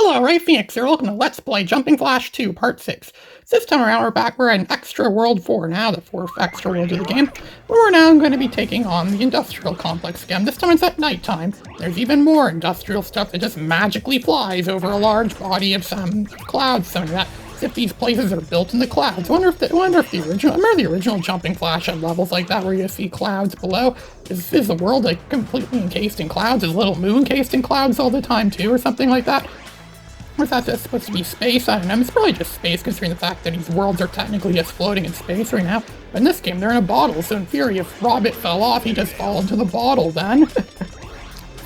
Hello, Ray Phoenix here. Welcome to Let's Play Jumping Flash 2, Part 6. So this time around, we're back. We're in Extra World 4 now, the fourth extra world of the game. We're now going to be taking on the industrial complex again. This time it's at nighttime. There's even more industrial stuff that just magically flies over a large body of some clouds, something like that. As if these places are built in the clouds. I wonder if the original, remember the original Jumping Flash had levels like that where you see clouds below? Is the world like completely encased in clouds? Is Little Moon encased in clouds all the time too, or something like that? Or is that just supposed to be space? I don't know. It's probably just space, considering the fact that these worlds are technically just floating in space right now. But in this game, they're in a bottle, so in theory, if Robert fell off, he'd just fall into the bottle then.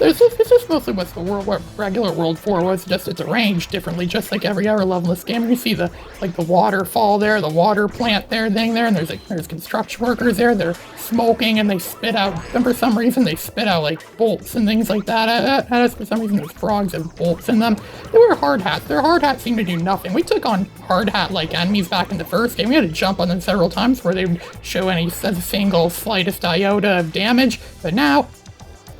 It's just mostly what regular World 4 was, just it's arranged differently, just like every other level in this game. You see the waterfall there, the water plant thing there, and there's construction workers there, they're smoking and they spit out, and for some reason they spit out like bolts and things like that at us. For some reason those frogs have bolts in them. They wear hard hats. Their hard hats seem to do nothing. We took on hard hat like enemies back in the first game. We had to jump on them several times where they would show any single slightest iota of damage, but now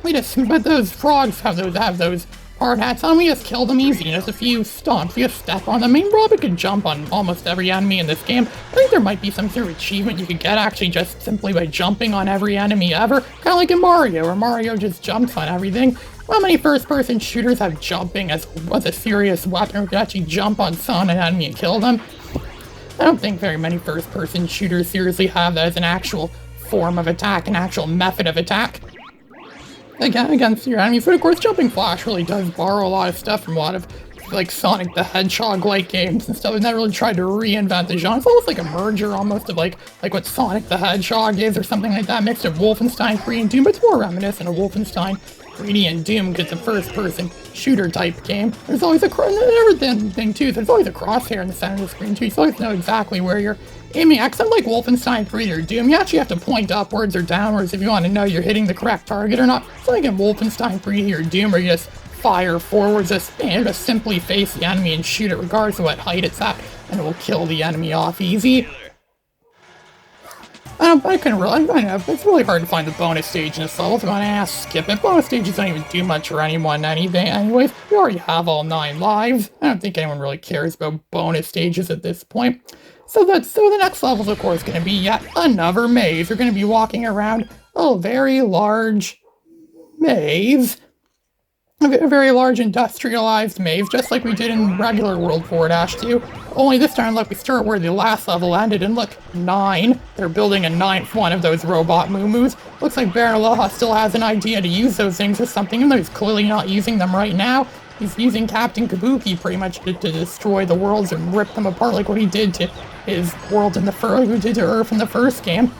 but those frogs have those hard hats on. We just kill them easy. Just a few stomps. You just step on them. I mean, Robert could jump on almost every enemy in this game. I think there might be some sort of achievement you could get actually just simply by jumping on every enemy ever. Kind of like in Mario, where Mario just jumps on everything. How many first-person shooters have jumping as a serious weapon, or could actually jump on an enemy and kill them? I don't think very many first-person shooters seriously have that as an actual form of attack, an actual method of attack against your enemies. But of course, Jumping Flash really does borrow a lot of stuff from a lot of like Sonic the Hedgehog-like games and stuff. They've never really tried to reinvent the genre. It's almost like a merger almost of like what Sonic the Hedgehog is or something like that, mixed of Wolfenstein 3 and Doom, but it's more reminiscent of Wolfenstein 3D and Doom because it's a first-person shooter type game. There's always thing too, there's always a crosshair in the center of the screen too, so you always know exactly where you're aiming at. Unlike Wolfenstein 3 or Doom, you actually have to point upwards or downwards if you want to know you're hitting the correct target or not. It's like in Wolfenstein 3 or Doom where you just fire forwards, just simply face the enemy and shoot it regardless of what height it's at, and it will kill the enemy off easy. I know, it's really hard to find the bonus stage in this level, so I'm gonna skip it. Bonus stages don't even do much for anyone anyways. We already have all 9 lives. I don't think anyone really cares about bonus stages at this point. So the next level is of course going to be yet another maze. We're going to be walking around a very large maze. A very large industrialized maze, just like we did in regular World 4-2. Only this time, look, we start where the last level ended, and look, 9. They're building a 9th one of those robot moo-moos. Looks like Baron Aloha still has an idea to use those things or something, even though he's clearly not using them right now. He's using Captain Kabuki pretty much to destroy the worlds and rip them apart like what he did to his world in to Earth in the first game.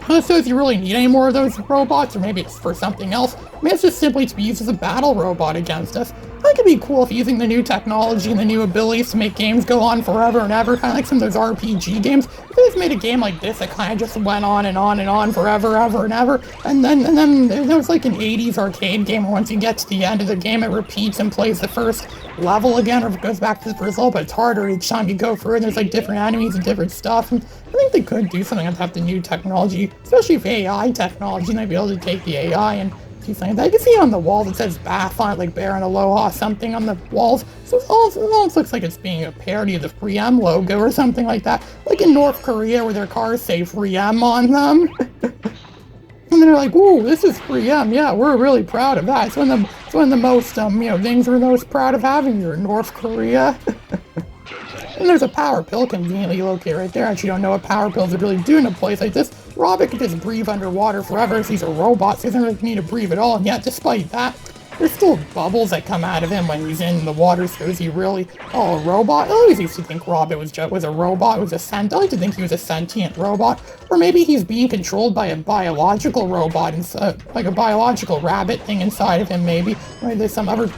So does he really need any more of those robots, or maybe it's for something else? I mean, it's just simply to be used as a battle robot against us. I think it'd be cool if using the new technology and the new abilities to make games go on forever and ever, kind of like some of those RPG games. If they just made a game like this that kind of just went on and on and on forever, ever and ever, and then there was like an 80s arcade game where once you get to the end of the game, it repeats and plays the first level again, or if it goes back to the first level, but it's harder each time you go through, and there's like different enemies and different stuff. And I think they could do something with the new technology, especially if AI technology, might be able to take the AI and do something like that. You can see on the wall that says Bath on it, like Baron Aloha something on the walls. So it almost looks like it's being a parody of the 3M logo or something like that. Like in North Korea where their cars say 3M on them. And they're like, "Ooh, this is 3M. Yeah, we're really proud of that. It's one of the most things we're most proud of having here in North Korea." And there's a power pill conveniently located right there. Actually, don't know what power pills would really do in a place like this. Robert can just breathe underwater forever as he's a robot, so he doesn't really need to breathe at all. And yet, despite that, there's still bubbles that come out of him when he's in the water. So is he really a robot? I always used to think Robert was a robot. I like to think he was a sentient robot, or maybe he's being controlled by a biological robot, like a biological rabbit thing inside of him. Maybe there's some other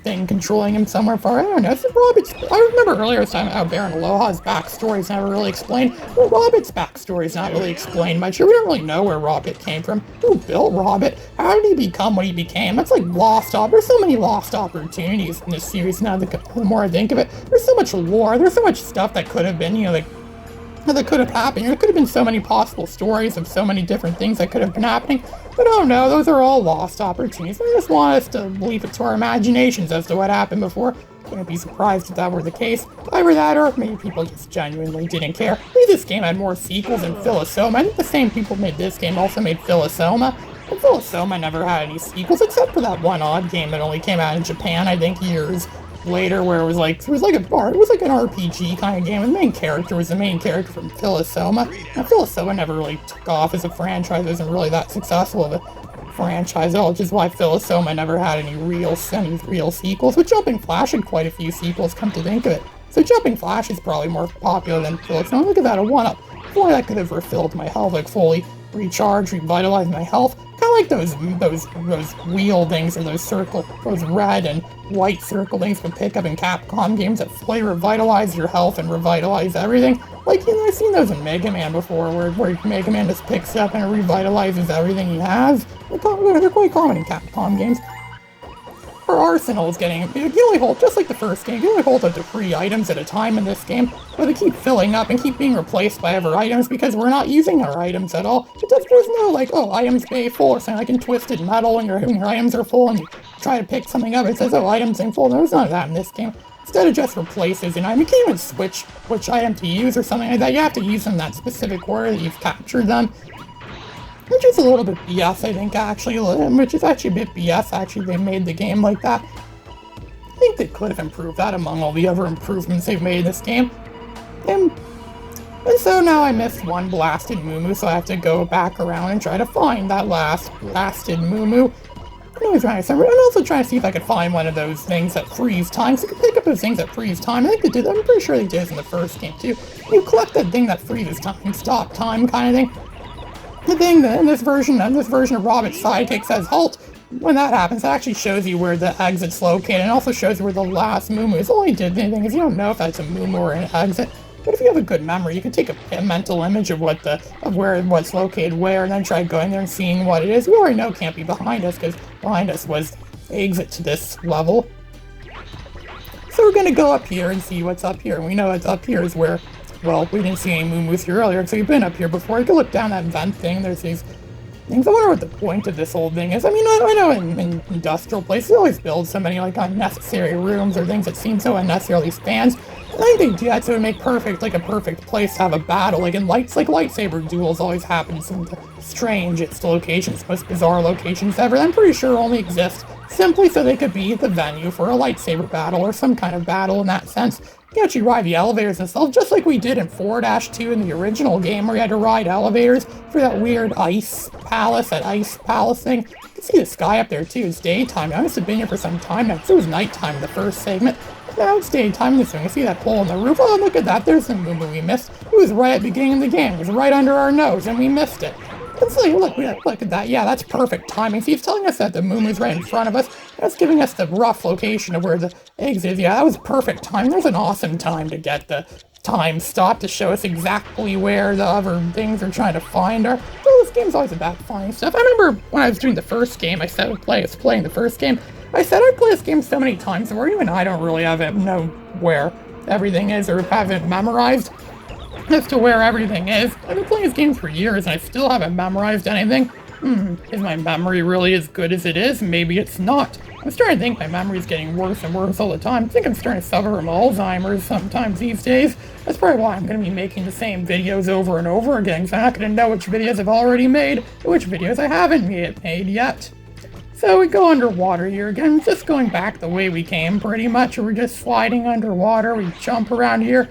thing controlling him somewhere far. I don't know. I remember earlier talking about how Baron Aloha's backstory is never really explained. Well, Robot's backstory is not really explained much. We don't really know where Robert came from. Who built Robert? How did he become what he became? That's like there's so many lost opportunities in this series now. The more I think of it, there's so much lore. There's so much stuff that could have been, that could have happened. There could have been so many possible stories of so many different things that could have been happening. But oh no, those are all lost opportunities. I just want us to leave it to our imaginations as to what happened before. Wouldn't be surprised if that were the case. Either that, or maybe people just genuinely didn't care. Maybe this game had more sequels than Philosoma. I think the same people who made this game also made Philosoma. And Philosoma never had any sequels, except for that one odd game that only came out in Japan, I think, years later, where it was like an RPG kind of game, and the main character was the main character from Philosoma. Now, Philosoma never really took off as a franchise, it wasn't really that successful of a franchise at all, which is why Philosoma never had any real sequels, but Jumping Flash had quite a few sequels, come to think of it. So Jumping Flash is probably more popular than Philosoma. Look at that, a 1-up. Boy, that could have refilled my health, like fully recharged, revitalized my health. Kind of like those wheel things, or those red and white circle things you can pick up in Capcom games that fully revitalize your health and revitalize everything. Like, I've seen those in Mega Man before, where Mega Man just picks up and it revitalizes everything he has. They're quite common in Capcom games. Our arsenal is getting, you only hold, just like the first game, you only hold up to 3 items at a time in this game, but they keep filling up and keep being replaced by other items because we're not using our items at all. There's no, like, oh, items bay full, or something like in Twisted Metal when your items are full and you try to pick something up, it says, oh, items ain't full. There's none of that in this game. Instead of just replaces an item, you can't even switch which item to use or something like that. You have to use them in that specific order that you've captured them. Which is a little bit BS, I think, actually. Which is actually a bit BS, actually, they made the game like that. I think they could have improved that among all the other improvements they've made in this game. And so now I missed one blasted Moo-Moo, so I have to go back around and try to find that last blasted Moo-Moo. I'm also trying to see if I could find one of those things that freeze time, so you can pick up those things that freeze time. I think they did, I'm pretty sure they did this in the first game, too. You collect that thing that freezes time, stop time kind of thing. The thing that in this version of Robot's Sidekick says halt. When that happens, it actually shows you where the exit's located, and also shows you where the last Moo-Moo is. All he did anything is you don't know if that's a Moo-Moo or an exit. But if you have a good memory, you can take a mental image of what's located where, and then try going there and seeing what it is. We already know it can't be behind us, because behind us was the exit to this level. So we're gonna go up here and see what's up here. And we know what's up here is where, well, we didn't see any Moo-Moos here earlier, so we've been up here before. You can look down that vent thing, there's these things. I wonder what the point of this whole thing is. I mean, I know in industrial places, they always build so many, like, unnecessary rooms or things that seem so unnecessarily spans. I think they do that so it would make a perfect place to have a battle. Like in lightsaber duels always happen in some of the strangest locations, most bizarre locations ever. I'm pretty sure only exist simply so they could be the venue for a lightsaber battle or some kind of battle in that sense. You can actually ride the elevators and stuff, just like we did in 4-2 in the original game, where you had to ride elevators for that weird ice palace thing. You can see the sky up there too. It's daytime. I must have been here for some time now, because it was nighttime in the first segment. Now it's daytime in this thing. You see that hole in the roof? Oh, look at that. There's the Moo-Moo we missed. It was right at the beginning of the game. It was right under our nose, and we missed it. Let's see, look at that. Yeah, that's perfect timing. See, it's telling us that the Moo-Moo's right in front of us. That's giving us the rough location of where the exit is. Yeah, that was perfect timing. There's an awesome time to get the time stop to show us exactly where the other things we're trying to find are. Well, this game's always about finding stuff. I remember when I was doing the first game, I said I was playing the first game. I said I'd play this game so many times where even I don't really know where everything is or have it memorized as to where everything is. I've been playing this game for years and I still haven't memorized anything. Is my memory really as good as it is? Maybe it's not. I'm starting to think my memory's getting worse and worse all the time. I think I'm starting to suffer from Alzheimer's sometimes these days. That's probably why I'm going to be making the same videos over and over again, because I'm not going to know which videos I've already made and which videos I haven't made yet. So we go underwater here again, just going back the way we came pretty much. We're just sliding underwater, we jump around here,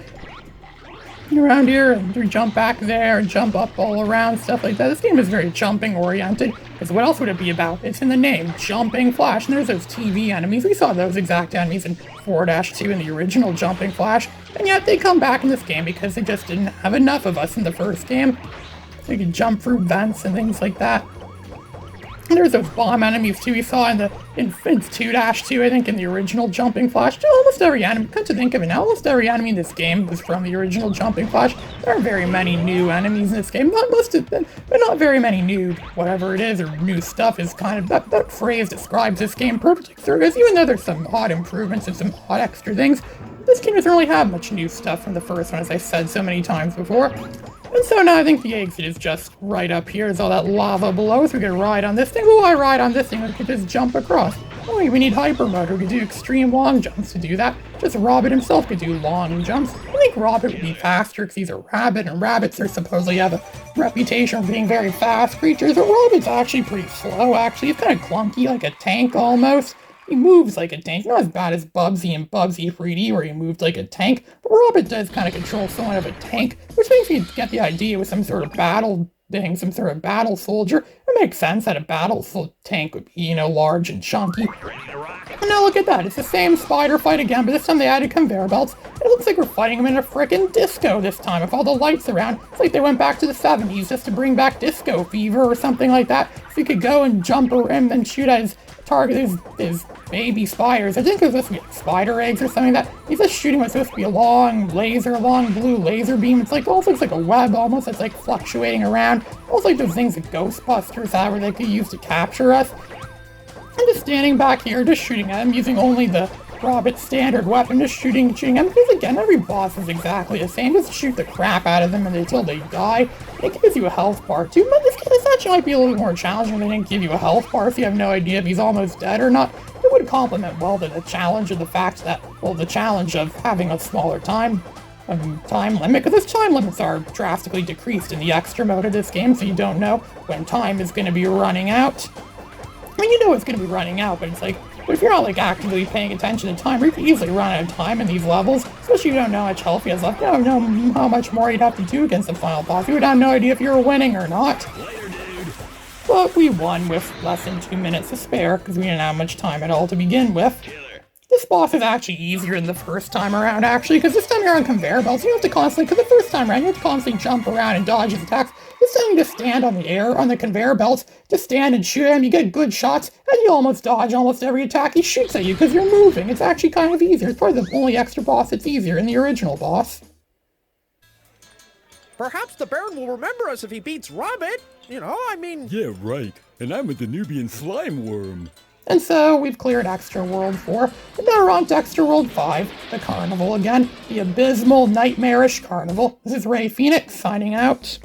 and we jump back there, and jump up all around, stuff like that. This game is very jumping oriented, because what else would it be about? It's in the name, Jumping Flash, and there's those TV enemies. We saw those exact enemies in 4-2 in the original Jumping Flash, and yet they come back in this game because they just didn't have enough of us in the first game. So you can jump through vents and things like that. And there's those bomb enemies too we saw in Fins 2-2, I think, in the original Jumping Flash. Almost every enemy, come to think of it now, almost every enemy in this game was from the original Jumping Flash. There aren't very many new enemies in this game. Not must have been, but not very many new, whatever it is, or new stuff is kind of, that phrase describes this game perfectly. Because even though there's some odd improvements and some odd extra things, this game doesn't really have much new stuff from the first one, as I said so many times before. And so now I think the exit is just right up here. There's all that lava below, so we can ride on this thing. Oh, I ride on this thing, we can just jump across. Oh, we need hyper mode. We can do extreme long jumps to do that. Just Robert himself could do long jumps. I think Robert would be faster because he's a rabbit, and rabbits are supposedly have a reputation for being very fast creatures, but Robot's actually pretty slow, actually. He's kind of clunky, like a tank almost. He moves like a tank, not as bad as Bubsy and Bubsy 3D where he moved like a tank, but Robert does kind of control somewhat of a tank, which makes me get the idea with some sort of battle thing, some sort of battle soldier. It makes sense that a battle tank would be, large and chunky. And now look at that, it's the same spider fight again, but this time they added conveyor belts. It looks like we're fighting them in a frickin' disco this time, with all the lights around. It's like they went back to the 70s just to bring back disco fever or something like that. So you could go and jump around and shoot at his target, his baby spiders. I think it was supposed to be spider eggs or something like that. He's just shooting what's supposed to be a long blue laser beam. It's like, almost looks like a web almost. It's like fluctuating around. Almost like those things that Ghostbusters had where they could use to capture us. I'm just standing back here, just shooting at him, using only the Robot standard weapon, just shooting at him. Because again, every boss is exactly the same. Just shoot the crap out of them until they die. It gives you a health bar too, but this actually might be a little more challenging when they didn't give you a health bar if you have no idea if he's almost dead or not. It would complement well to the challenge of the fact that, the challenge of having a smaller time limit, because its time limits are drastically decreased in the extra mode of this game, so you don't know when time is going to be running out. I mean, you know it's going to be running out, but it's like, but if you're not actively paying attention to time, you can easily run out of time in these levels, especially if you don't know how much health he has left. You don't know how much more you'd have to do against the final boss. You would have no idea if you were winning or not. Later, dude. But we won with less than 2 minutes to spare, because we didn't have much time at all to begin with. This boss is actually easier than the first time around, actually, because this time you're on conveyor belts. You have to constantly, because the first time around, you have to constantly jump around and dodge his attacks. This time you just stand on the air, on the conveyor belts, just stand and shoot him, you get good shots, and you almost dodge almost every attack he shoots at you, because you're moving. It's actually kind of easier. It's probably the only extra boss that's easier in the original boss. Perhaps the Baron will remember us if he beats Robert. Yeah, right. And I'm a Danubian slime worm. And so, we've cleared Extra World 4, and now we're on to Extra World 5, the Carnival again, the abysmal, nightmarish Carnival. This is Ray Phoenix, signing out.